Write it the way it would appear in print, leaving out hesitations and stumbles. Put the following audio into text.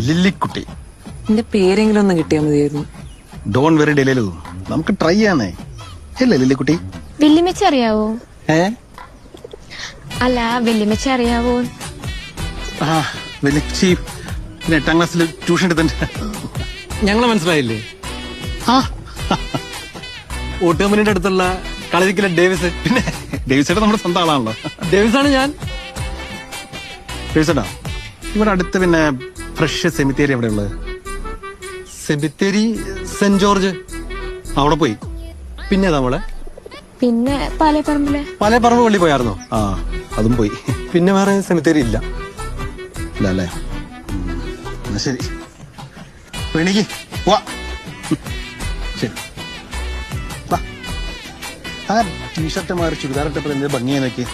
ലില്ലിക്കുട്ടി. എന്റെ പേരെങ്കിലും ഒന്ന് കിട്ടിയാൽ മതിയായിരുന്നു. ഡോൺ വെറി ഡെലിലു, നമുക്ക് ട്രൈ ചെയ്യാന്നേ. അല്ലേ ലില്ലിക്കുട്ടി? വെല്ലിമച്ച അറിയാവോ? ഏ അല്ല, വെല്ലിമച്ച അറിയാവോ? ആ വെല്ലിച്ചി 8ാം ക്ലാസ്സിൽ ട്യൂഷൻ എടുത്തിട്ടുണ്ട്. ഞങ്ങളെ മനസ്സിലായില്ലേ? ആ ഓട്ടുകമ്പനിയുടെ അടുത്തുള്ള കളരിക്കിലെ ഡേവിസ്. പിന്നെ ഡേവിസേട്ട നമ്മുടെ സ്വന്തം ആളാണല്ലോ. ഡേവിസാണ് ഞാൻ. ഡേവിസേട്ടാ, ഇവിടെ അടുത്ത് പിന്നെ ഫ്രഷ് സെമിത്തേരി എവിടെ ഉള്ളത്? സെമിത്തേരി സെന്റ് ജോർജ്. അവിടെ പോയി. പിന്നെ നമ്മളെ പിന്നെ പാലേപ്പറമ്പിലെ പാലേപ്പറമ്പ് പള്ളി പോയായിരുന്നോ? ആ അതും പോയി. പിന്നെ വേറെ സെമിത്തേരി ഇല്ല. ഇല്ല അല്ലേ? എന്നാ ശരി, എനിക്ക് പോവാ. ശരി, ആ ടീഷർട്ട് മാറി ചുരിദാറിട്ടപ്പോൾ എന്ത് ഭംഗിയാ നോക്കി.